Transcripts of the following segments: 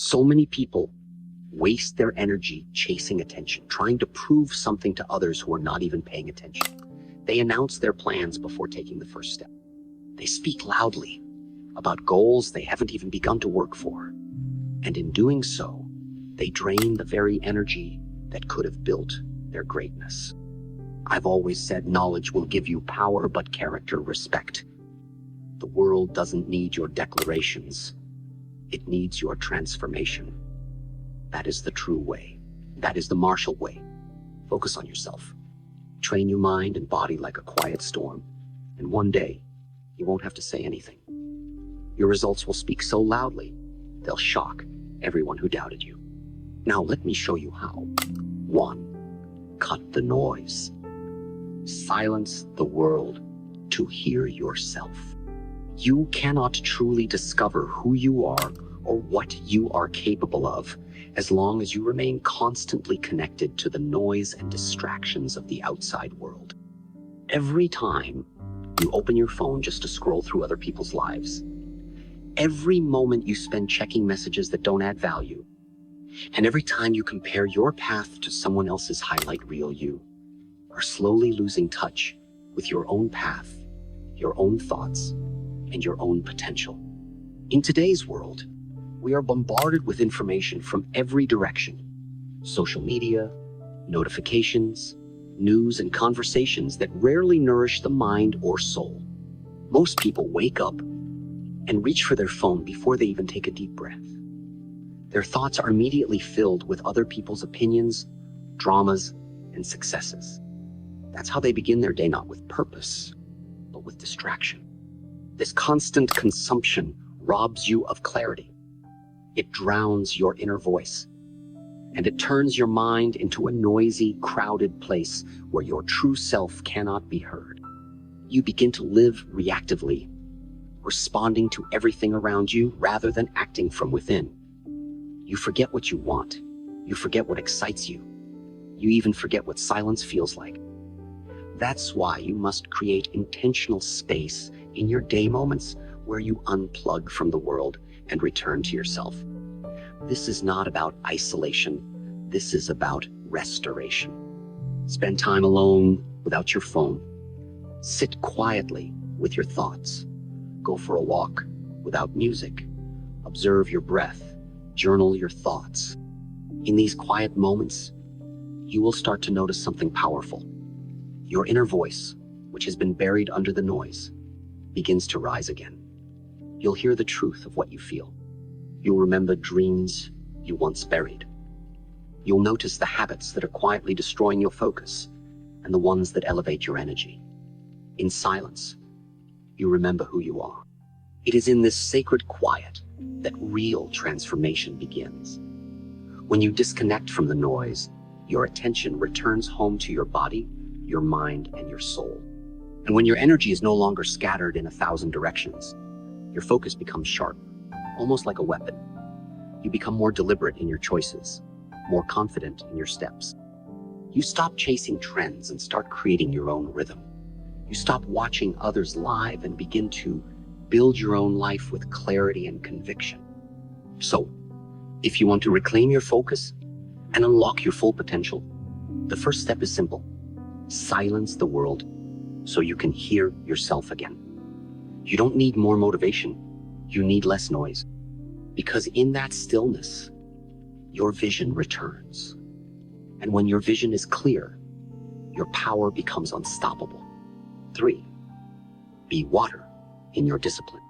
So many people waste their energy chasing attention, trying to prove something to others who are not even paying attention. They announce their plans before taking the first step. They speak loudly about goals they haven't even begun to work for. And in doing so, they drain the very energy that could have built their greatness. I've always said knowledge will give you power, but character respect. The world doesn't need your declarations. It needs your transformation. That is the true way. That is the Marshall way. Focus on yourself. Train your mind and body like a quiet storm. And one day, you won't have to say anything. Your results will speak so loudly, they'll shock everyone who doubted you. Now let me show you how. 1. Cut the noise. Silence the world to hear yourself. You cannot truly discover who you are or what you are capable of as long as you remain constantly connected to the noise and distractions of the outside world. Every time you open your phone just to scroll through other people's lives, every moment you spend checking messages that don't add value, and every time you compare your path to someone else's highlight reel, you are slowly losing touch with your own path, your own thoughts, and your own potential. In today's world, we are bombarded with information from every direction. Social media, notifications, news, and conversations that rarely nourish the mind or soul. Most people wake up and reach for their phone before they even take a deep breath. Their thoughts are immediately filled with other people's opinions, dramas, and successes. That's how they begin their day, not with purpose, but with distraction. This constant consumption robs you of clarity. It drowns your inner voice, and it turns your mind into a noisy, crowded place where your true self cannot be heard. You begin to live reactively, responding to everything around you rather than acting from within. You forget what you want. You forget what excites you. You even forget what silence feels like. That's why you must create intentional space in your day moments where you unplug from the world and return to yourself. This is not about isolation. This is about restoration. Spend time alone without your phone. Sit quietly with your thoughts. Go for a walk without music. Observe your breath. Journal your thoughts. In these quiet moments, you will start to notice something powerful. Your inner voice, which has been buried under the noise, begins to rise again. You'll hear the truth of what you feel. You'll remember dreams you once buried. You'll notice the habits that are quietly destroying your focus and the ones that elevate your energy. In silence, you remember who you are. It is in this sacred quiet that real transformation begins. When you disconnect from the noise, your attention returns home to your body, your mind, and your soul. And when your energy is no longer scattered in 1,000 directions, your focus becomes sharp, almost like a weapon. You become more deliberate in your choices, more confident in your steps. You stop chasing trends and start creating your own rhythm. You stop watching others live and begin to build your own life with clarity and conviction. So, if you want to reclaim your focus and unlock your full potential, the first step is simple. Silence the world so you can hear yourself again. You don't need more motivation. You need less noise. Because in that stillness, your vision returns. And when your vision is clear, your power becomes unstoppable. 3. Be water in your discipline.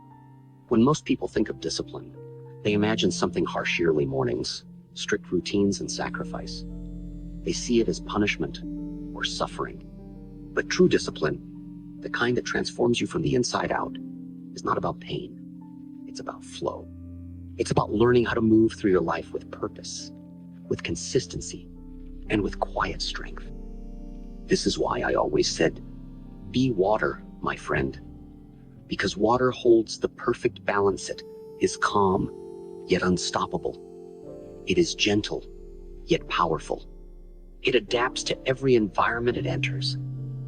When most people think of discipline, they imagine something harsh yearly mornings, strict routines, and sacrifice. They see it as punishment or suffering. But true discipline, the kind that transforms you from the inside out, is not about pain. It's about flow. It's about learning how to move through your life with purpose, with consistency, and with quiet strength. This is why I always said, be water, my friend. Because water holds the perfect balance. It is calm, yet unstoppable. It is gentle, yet powerful. It adapts to every environment it enters,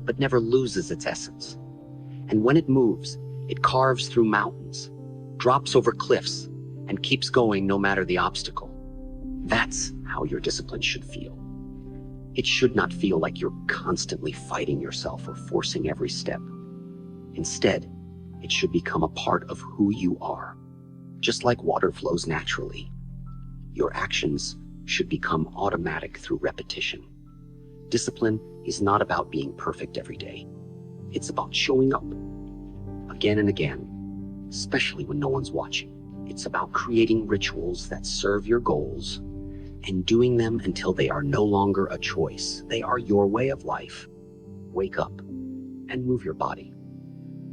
but never loses its essence. And when it moves, it carves through mountains, drops over cliffs, and keeps going no matter the obstacle. That's how your discipline should feel. It should not feel like you're constantly fighting yourself or forcing every step. Instead, it should become a part of who you are. Just like water flows naturally, your actions should become automatic through repetition. Discipline is not about being perfect every day. It's about showing up again and again, especially when no one's watching. It's about creating rituals that serve your goals and doing them until they are no longer a choice. They are your way of life. Wake up and move your body.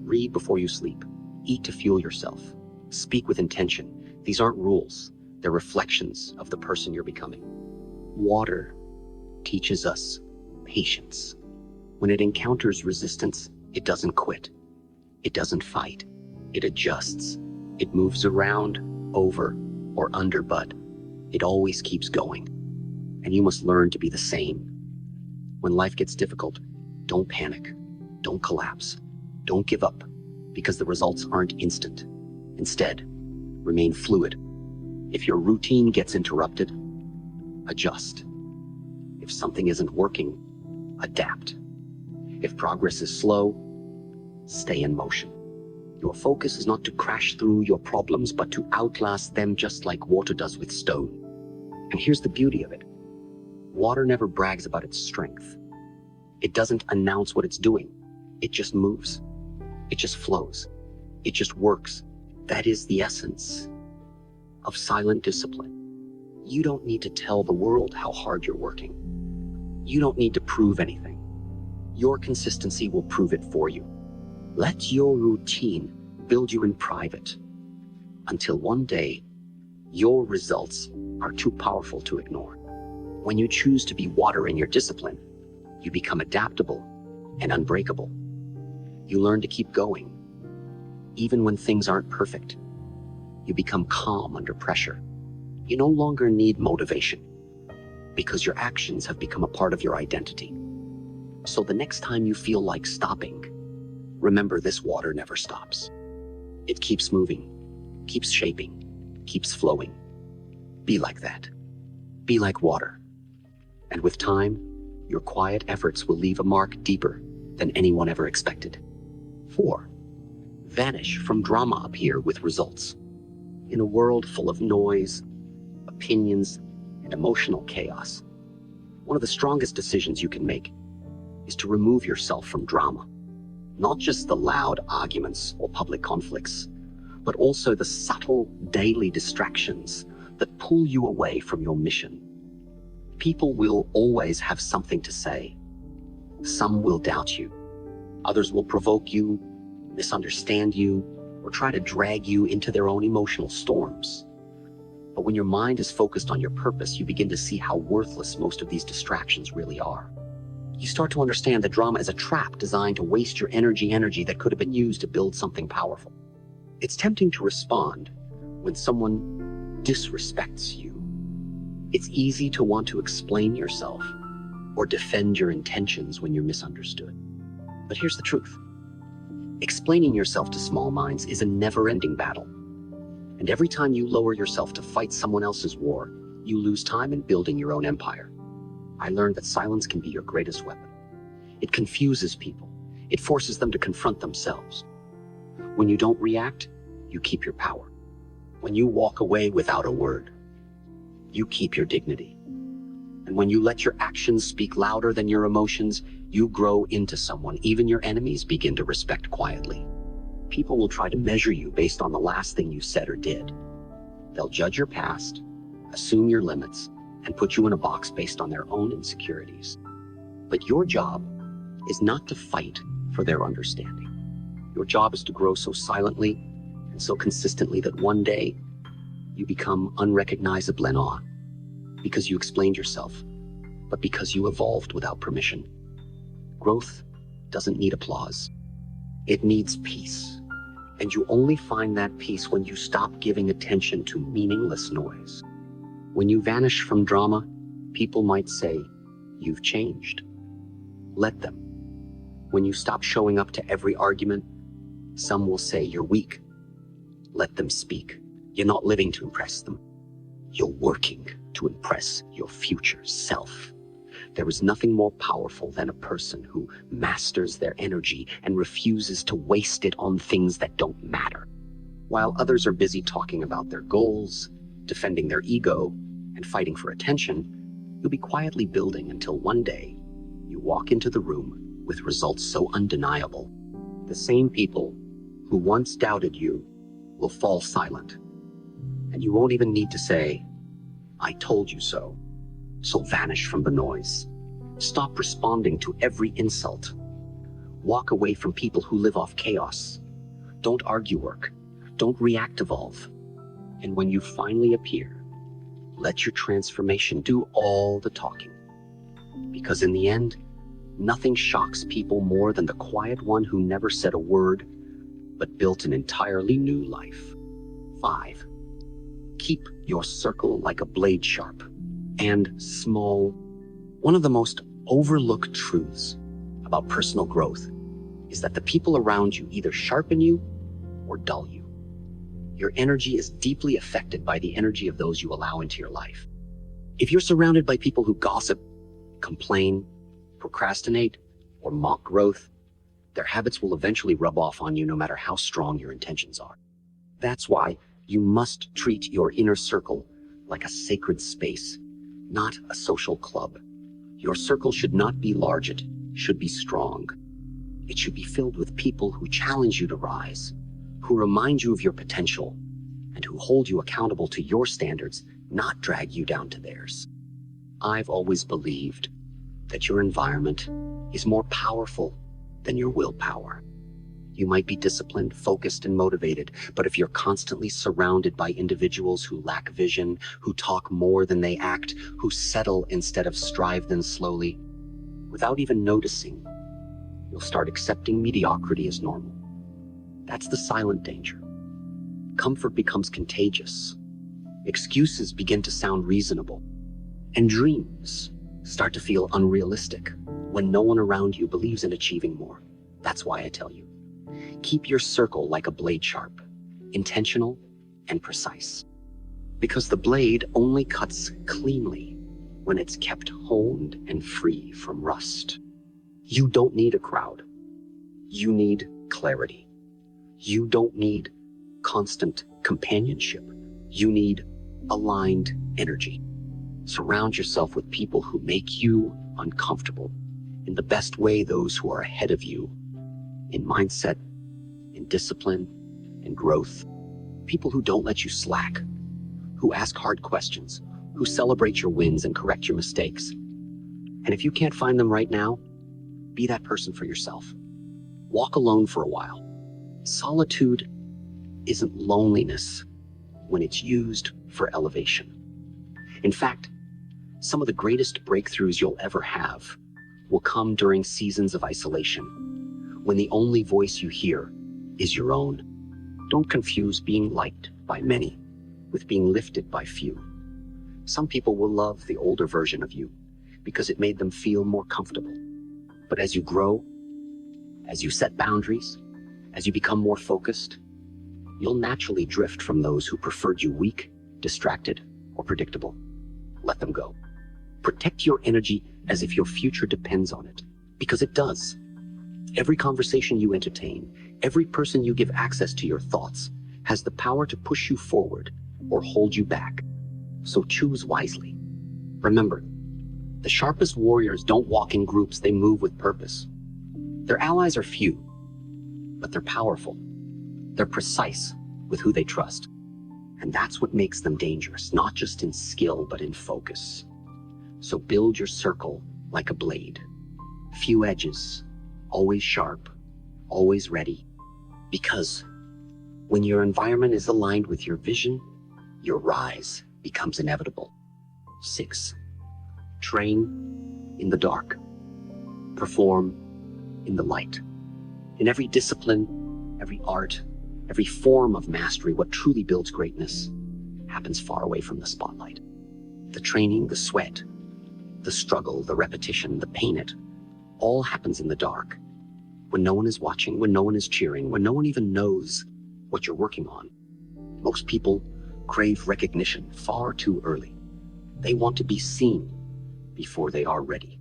Read before you sleep. Eat to fuel yourself. Speak with intention. These aren't rules. They're reflections of the person you're becoming. Water teaches us patience. When it encounters resistance, it doesn't quit. It doesn't fight. It adjusts. It moves around, over, or under, but it always keeps going. And you must learn to be the same. When life gets difficult, don't panic. Don't collapse. Don't give up, because the results aren't instant. Instead, remain fluid. If your routine gets interrupted, adjust. If something isn't working, adapt. If progress is slow, stay in motion. Your focus is not to crash through your problems, but to outlast them just like water does with stone. And here's the beauty of it. Water never brags about its strength. It doesn't announce what it's doing. It just moves. It just flows. It just works. That is the essence of silent discipline. You don't need to tell the world how hard you're working. You don't need to prove anything. Your consistency will prove it for you. Let your routine build you in private until one day your results are too powerful to ignore. When you choose to be water in your discipline, you become adaptable and unbreakable. You learn to keep going, even when things aren't perfect. You become calm under pressure. You no longer need motivation because your actions have become a part of your identity. So the next time you feel like stopping, remember this water never stops. It keeps moving, keeps shaping, keeps flowing. Be like that. Be like water. And with time, your quiet efforts will leave a mark deeper than anyone ever expected. 4. Vanish from drama up here with results. In a world full of noise, opinions, and emotional chaos, one of the strongest decisions you can make is to remove yourself from drama. Not just the loud arguments or public conflicts, but also the subtle daily distractions that pull you away from your mission. People will always have something to say. Some will doubt you. Others will provoke you, misunderstand you, or try to drag you into their own emotional storms. But when your mind is focused on your purpose, you begin to see how worthless most of these distractions really are. You start to understand that drama is a trap designed to waste your energy that could have been used to build something powerful. It's tempting to respond when someone disrespects you. It's easy to want to explain yourself or defend your intentions when you're misunderstood. But here's the truth. Explaining yourself to small minds is a never-ending battle. And every time you lower yourself to fight someone else's war, you lose time in building your own empire. I learned that silence can be your greatest weapon. It confuses people. It forces them to confront themselves. When you don't react, you keep your power. When you walk away without a word, you keep your dignity. And when you let your actions speak louder than your emotions, you grow into someone even your enemies begin to respect quietly. People will try to measure you based on the last thing you said or did. They'll judge your past, assume your limits, and put you in a box based on their own insecurities. But your job is not to fight for their understanding. Your job is to grow so silently and so consistently that one day you become unrecognizable in awe, because you explained yourself, but because you evolved without permission. Growth doesn't need applause. It needs peace. And you only find that peace when you stop giving attention to meaningless noise. When you vanish from drama, people might say, "You've changed." Let them. When you stop showing up to every argument, some will say you're weak. Let them speak. You're not living to impress them. You're working to impress your future self. There is nothing more powerful than a person who masters their energy and refuses to waste it on things that don't matter. While others are busy talking about their goals, defending their ego, and fighting for attention, you'll be quietly building until one day you walk into the room with results so undeniable. The same people who once doubted you will fall silent, and you won't even need to say, "I told you so." So vanish from the noise. Stop responding to every insult. Walk away from people who live off chaos. Don't argue work. Don't react evolve. And when you finally appear, let your transformation do all the talking. Because in the end, nothing shocks people more than the quiet one who never said a word, but built an entirely new life. 5. Keep your circle like a blade sharp and small. One of the most overlooked truths about personal growth is that the people around you either sharpen you or dull you. Your energy is deeply affected by the energy of those you allow into your life. If you're surrounded by people who gossip, complain, procrastinate, or mock growth, their habits will eventually rub off on you no matter how strong your intentions are. That's why you must treat your inner circle like a sacred space, not a social club. Your circle should not be large, it should be strong. It should be filled with people who challenge you to rise, who remind you of your potential, and who hold you accountable to your standards, not drag you down to theirs. I've always believed that your environment is more powerful than your willpower. You might be disciplined, focused, and motivated, but if you're constantly surrounded by individuals who lack vision, who talk more than they act, who settle instead of strive, then slowly, without even noticing, you'll start accepting mediocrity as normal. That's the silent danger. Comfort becomes contagious. Excuses begin to sound reasonable. And dreams start to feel unrealistic when no one around you believes in achieving more. That's why I tell you, keep your circle like a blade sharp, intentional and precise. Because the blade only cuts cleanly when it's kept honed and free from rust. You don't need a crowd. You need clarity. You don't need constant companionship. You need aligned energy. Surround yourself with people who make you uncomfortable in the best way, those who are ahead of you in mindset, in discipline, in growth. People who don't let you slack, who ask hard questions, who celebrate your wins and correct your mistakes. And if you can't find them right now, be that person for yourself. Walk alone for a while. Solitude isn't loneliness when it's used for elevation. In fact, some of the greatest breakthroughs you'll ever have will come during seasons of isolation, when the only voice you hear is your own. Don't confuse being liked by many with being lifted by few. Some people will love the older version of you because it made them feel more comfortable. But as you grow, as you set boundaries, as you become more focused, you'll naturally drift from those who preferred you weak, distracted, or predictable. Let them go. Protect your energy as if your future depends on it, because it does. Every conversation you entertain, every person you give access to your thoughts, has the power to push you forward or hold you back. So choose wisely. Remember, the sharpest warriors don't walk in groups, they move with purpose. Their allies are few, but they're powerful. They're precise with who they trust. And that's what makes them dangerous, not just in skill, but in focus. So build your circle like a blade. Few edges, always sharp, always ready. Because when your environment is aligned with your vision, your rise becomes inevitable. 6. Train in the dark. Perform in the light. In every discipline, every art, every form of mastery, what truly builds greatness happens far away from the spotlight. The training, the sweat, the struggle, the repetition, the pain, it all happens in the dark. When no one is watching, when no one is cheering, when no one even knows what you're working on. Most people crave recognition far too early. They want to be seen before they are ready.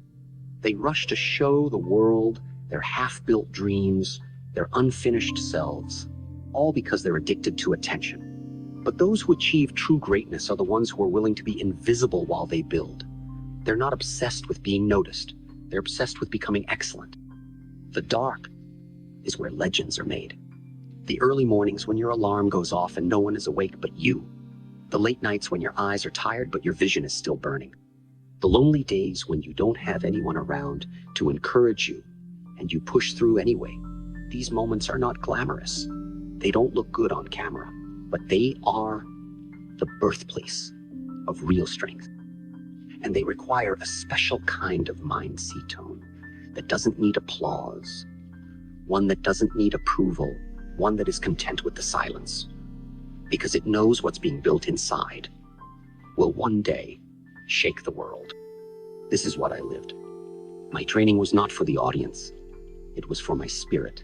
They rush to show the world their half-built dreams, their unfinished selves, all because they're addicted to attention. But those who achieve true greatness are the ones who are willing to be invisible while they build. They're not obsessed with being noticed. They're obsessed with becoming excellent. The dark is where legends are made. The early mornings when your alarm goes off and no one is awake but you. The late nights when your eyes are tired but your vision is still burning. The lonely days when you don't have anyone around to encourage you and you push through anyway. These moments are not glamorous. They don't look good on camera, but they are the birthplace of real strength. And they require a special kind of mind-sea tone that doesn't need applause, one that doesn't need approval, one that is content with the silence, because it knows what's being built inside will one day shake the world. This is what I lived. My training was not for the audience. It was for my spirit.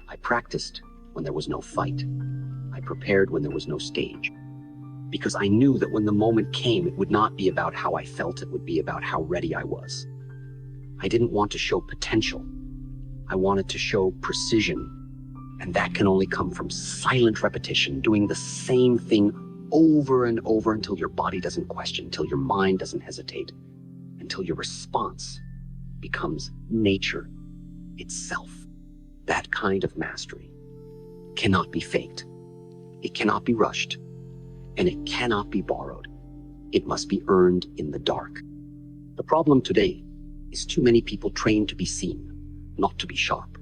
I practiced when there was no fight. I prepared when there was no stage. Because I knew that when the moment came, it would not be about how I felt, it would be about how ready I was. I didn't want to show potential. I wanted to show precision. And that can only come from silent repetition, doing the same thing over and over until your body doesn't question, until your mind doesn't hesitate, until your response becomes nature itself. That kind of mastery cannot be faked. It cannot be rushed. And it cannot be borrowed. It must be earned in the dark. The problem today is too many people trained to be seen, not to be sharp.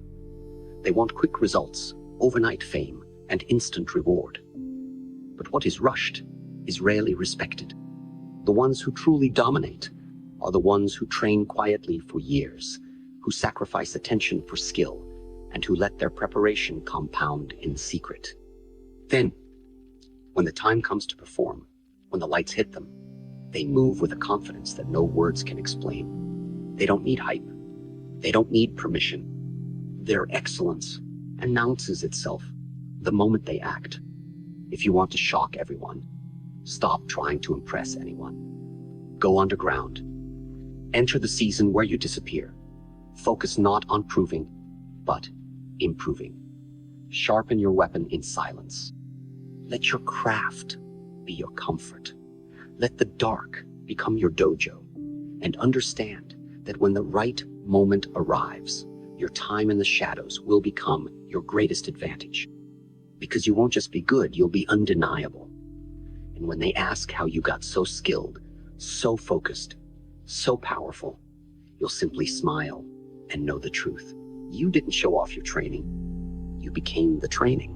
They want quick results, overnight fame, and instant reward. But what is rushed is rarely respected. The ones who truly dominate are the ones who train quietly for years, who sacrifice attention for skill, and who let their preparation compound in secret. Then, when the time comes to perform, when the lights hit them, they move with a confidence that no words can explain. They don't need hype. They don't need permission. Their excellence announces itself the moment they act. If you want to shock everyone, stop trying to impress anyone. Go underground. Enter the season where you disappear. Focus not on proving, but improving. Sharpen your weapon in silence. Let your craft be your comfort. Let the dark become your dojo. And understand that when the right moment arrives, your time in the shadows will become your greatest advantage. Because you won't just be good, you'll be undeniable. And when they ask how you got so skilled, so focused, so powerful, you'll simply smile and know the truth. You didn't show off your training. You became the training.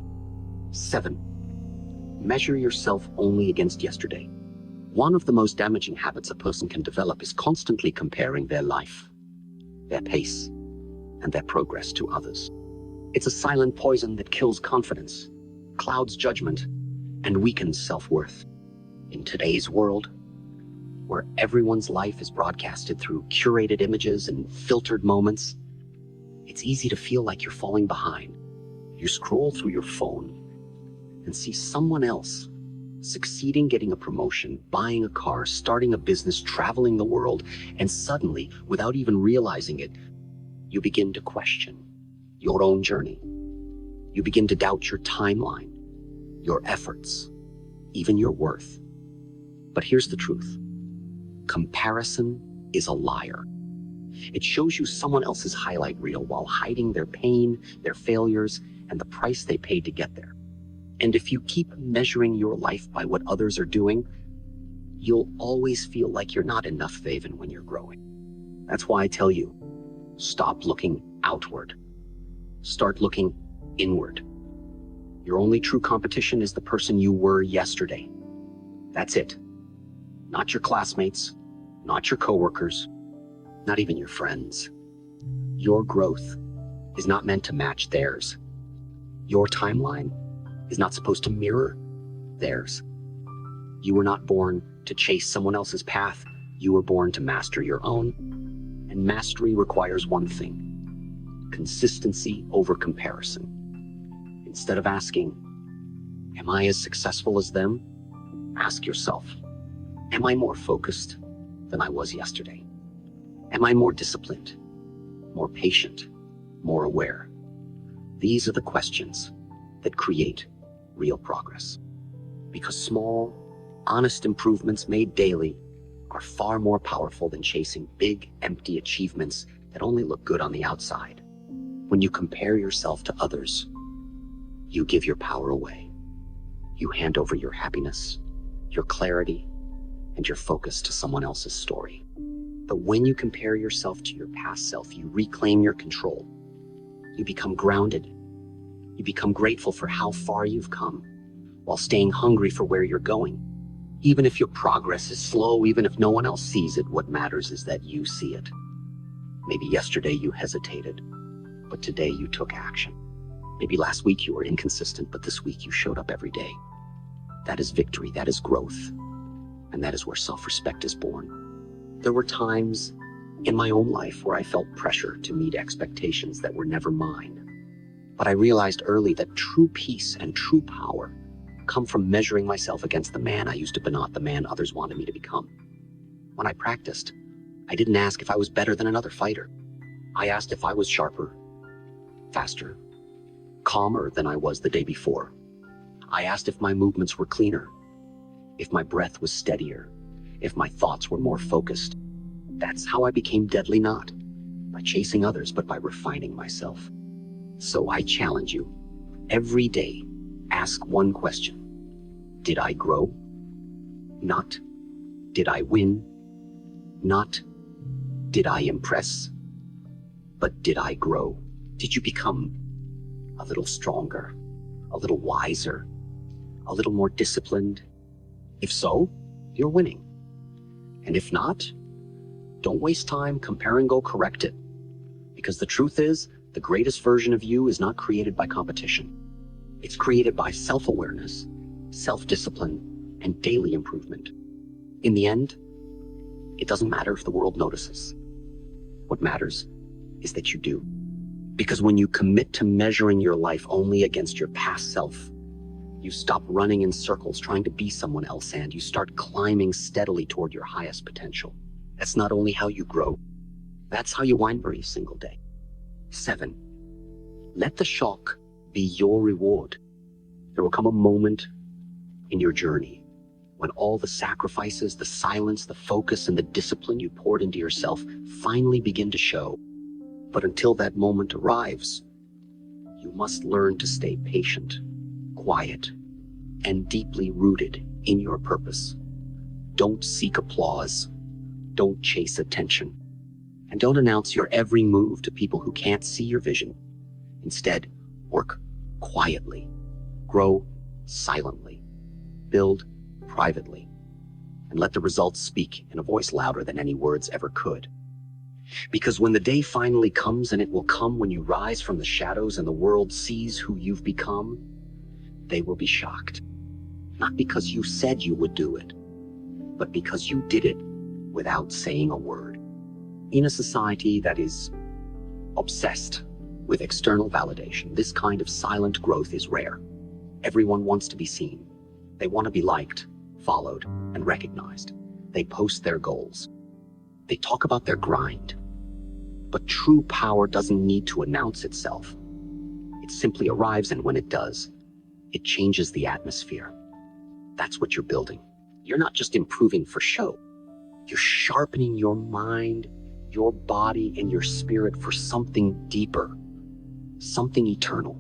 7. Measure yourself only against yesterday. One of the most damaging habits a person can develop is constantly comparing their life, their pace, and their progress to others. It's a silent poison that kills confidence, clouds judgment, and weakens self-worth. In today's world, where everyone's life is broadcasted through curated images and filtered moments, it's easy to feel like you're falling behind. You scroll through your phone and see someone else succeeding, getting a promotion, buying a car, starting a business, traveling the world, and suddenly, without even realizing it, you begin to question your own journey. You begin to doubt your timeline, your efforts, even your worth. But here's the truth. Comparison is a liar. It shows you someone else's highlight reel while hiding their pain, their failures, and the price they paid to get there. And if you keep measuring your life by what others are doing, you'll always feel like you're not enough even when you're growing. That's why I tell you, stop looking outward. Start looking inward. Your only true competition is the person you were yesterday. That's it. Not your classmates, not your coworkers, not even your friends. Your growth is not meant to match theirs. Your timeline is not supposed to mirror theirs. You were not born to chase someone else's path. You were born to master your own. And mastery requires one thing: consistency over comparison. Instead of asking, am I as successful as them? Ask yourself, am I more focused than I was yesterday? Am I more disciplined, more patient, more aware? These are the questions that create real progress. Because small, honest improvements made daily are far more powerful than chasing big, empty achievements that only look good on the outside. When you compare yourself to others, you give your power away. You hand over your happiness, your clarity, and your focus to someone else's story. But when you compare yourself to your past self, you reclaim your control. You become grounded. You become grateful for how far you've come, while staying hungry for where you're going. Even if your progress is slow, even if no one else sees it, what matters is that you see it. Maybe yesterday you hesitated, but today you took action. Maybe last week you were inconsistent, but this week you showed up every day. That is victory, that is growth, and that is where self-respect is born. There were times in my own life where I felt pressure to meet expectations that were never mine. But I realized early that true peace and true power come from measuring myself against the man I used to be, not the man others wanted me to become. When I practiced, I didn't ask if I was better than another fighter. I asked if I was sharper, faster, calmer than I was the day before. I asked if my movements were cleaner, if my breath was steadier, if my thoughts were more focused. That's how I became deadly, not by chasing others, but by refining myself. So I challenge you, every day, ask one question. Did I grow? Not, did I win? Not, did I impress? But did I grow? Did you become a little stronger, a little wiser, a little more disciplined? If so, you're winning. And if not, don't waste time comparing, go correct it. Because the truth is, the greatest version of you is not created by competition. It's created by self-awareness, self-discipline, and daily improvement. In the end, it doesn't matter if the world notices. What matters is that you do. Because when you commit to measuring your life only against your past self, you stop running in circles trying to be someone else, and you start climbing steadily toward your highest potential. That's not only how you grow, that's how you win every single day. 7. Let the shock be your reward. There will come a moment in your journey when all the sacrifices, the silence, the focus, and the discipline you poured into yourself finally begin to show. But until that moment arrives, you must learn to stay patient, quiet, and deeply rooted in your purpose. Don't seek applause. Don't chase attention. And don't announce your every move to people who can't see your vision. Instead, work quietly, grow silently, build privately, and let the results speak in a voice louder than any words ever could. Because when the day finally comes, and it will come when you rise from the shadows and the world sees who you've become, they will be shocked. Not because you said you would do it, but because you did it without saying a word. In a society that is obsessed with external validation, this kind of silent growth is rare. Everyone wants to be seen. They want to be liked, followed, and recognized. They post their goals. They talk about their grind. But true power doesn't need to announce itself. It simply arrives, and when it does, it changes the atmosphere. That's what you're building. You're not just improving for show. You're sharpening your mind, your body, and your spirit for something deeper, something eternal.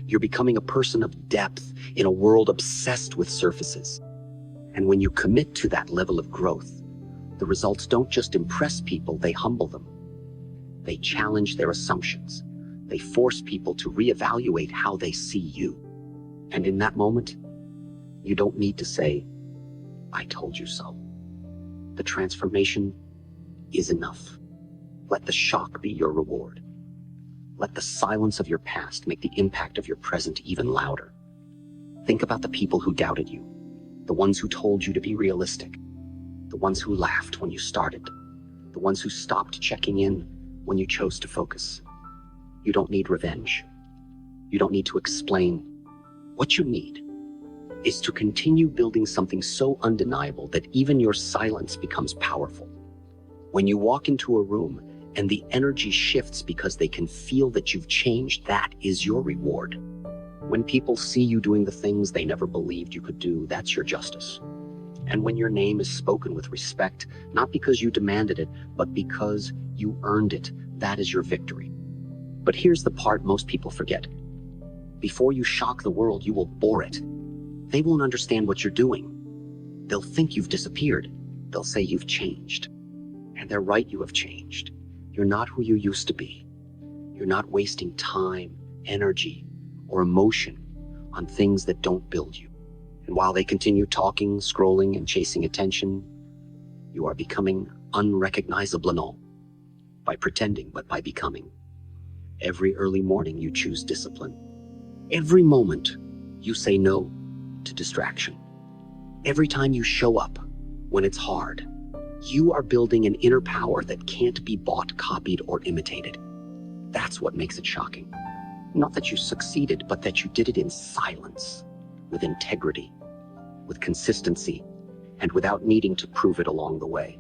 You're becoming a person of depth in a world obsessed with surfaces. And when you commit to that level of growth, the results don't just impress people, they humble them. They challenge their assumptions. They force people to reevaluate how they see you. And in that moment, you don't need to say, "I told you so." The transformation is enough. Let the shock be your reward. Let the silence of your past make the impact of your present even louder. Think about the people who doubted you, the ones who told you to be realistic, the ones who laughed when you started, the ones who stopped checking in when you chose to focus. You don't need revenge. You don't need to explain. What you need is to continue building something so undeniable that even your silence becomes powerful. When you walk into a room and the energy shifts because they can feel that you've changed, that is your reward. When people see you doing the things they never believed you could do, that's your justice. And when your name is spoken with respect, not because you demanded it, but because you earned it, that is your victory. But here's the part most people forget. Before you shock the world, you will bore it. They won't understand what you're doing. They'll think you've disappeared. They'll say you've changed. And they're right, you have changed. You're not who you used to be. You're not wasting time, energy, or emotion on things that don't build you. And while they continue talking, scrolling, and chasing attention, you are becoming unrecognizable in all. By pretending, but by becoming. Every early morning you choose discipline. Every moment you say no to distraction. Every time you show up when it's hard, you are building an inner power that can't be bought, copied, or imitated. That's what makes it shocking. Not that you succeeded, but that you did it in silence, with integrity, with consistency, and without needing to prove it along the way.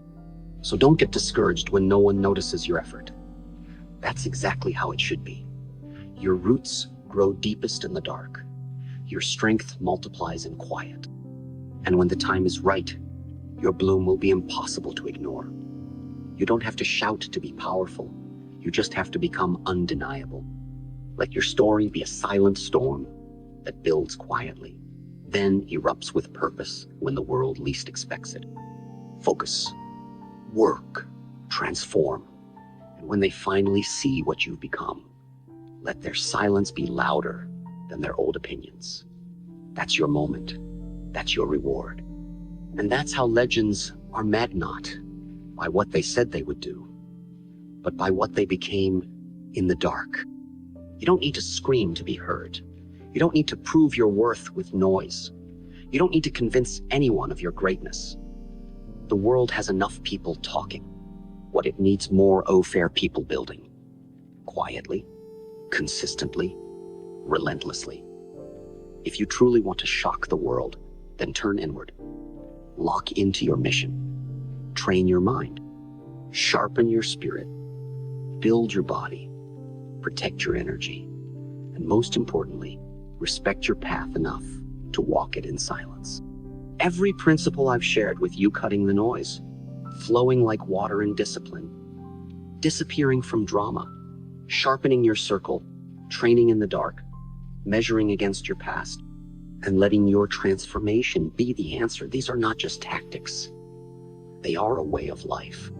So don't get discouraged when no one notices your effort. That's exactly how it should be. Your roots grow deepest in the dark. Your strength multiplies in quiet. And when the time is right, your bloom will be impossible to ignore. You don't have to shout to be powerful. You just have to become undeniable. Let your story be a silent storm that builds quietly, then erupts with purpose when the world least expects it. Focus, work, transform. And when they finally see what you've become, let their silence be louder than their old opinions. That's your moment. That's your reward. And that's how legends are made, not by what they said they would do, but by what they became in the dark. You don't need to scream to be heard. You don't need to prove your worth with noise. You don't need to convince anyone of your greatness. The world has enough people talking. What it needs more, fair people building. Quietly, consistently, relentlessly. If you truly want to shock the world, then turn inward. Lock into your mission. Train your mind. Sharpen your spirit. Build your body. Protect your energy. And most importantly, respect your path enough to walk it in silence. Every principle I've shared with you, cutting the noise, flowing like water in discipline, disappearing from drama, sharpening your circle, training in the dark, measuring against your past, and letting your transformation be the answer. These are not just tactics. They are a way of life.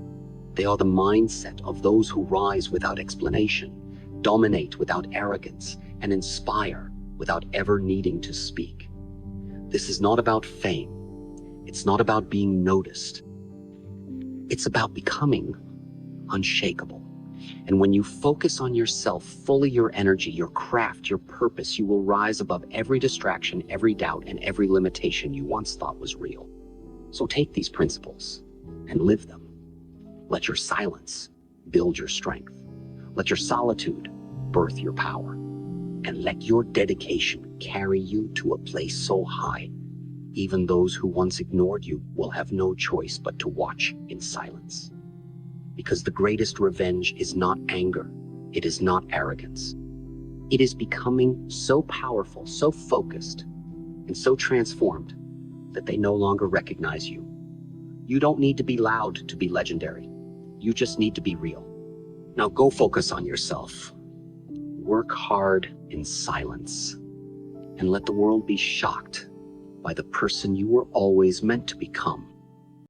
They are the mindset of those who rise without explanation, dominate without arrogance, and inspire without ever needing to speak. This is not about fame. It's not about being noticed. It's about becoming unshakable. And when you focus on yourself, fully your energy, your craft, your purpose, you will rise above every distraction, every doubt, and every limitation you once thought was real. So take these principles and live them. Let your silence build your strength. Let your solitude birth your power. And let your dedication carry you to a place so high, even those who once ignored you will have no choice but to watch in silence. Because the greatest revenge is not anger. It is not arrogance. It is becoming so powerful, so focused, and so transformed that they no longer recognize you. You don't need to be loud to be legendary. You just need to be real. Now go focus on yourself. Work hard in silence, and let the world be shocked by the person you were always meant to become.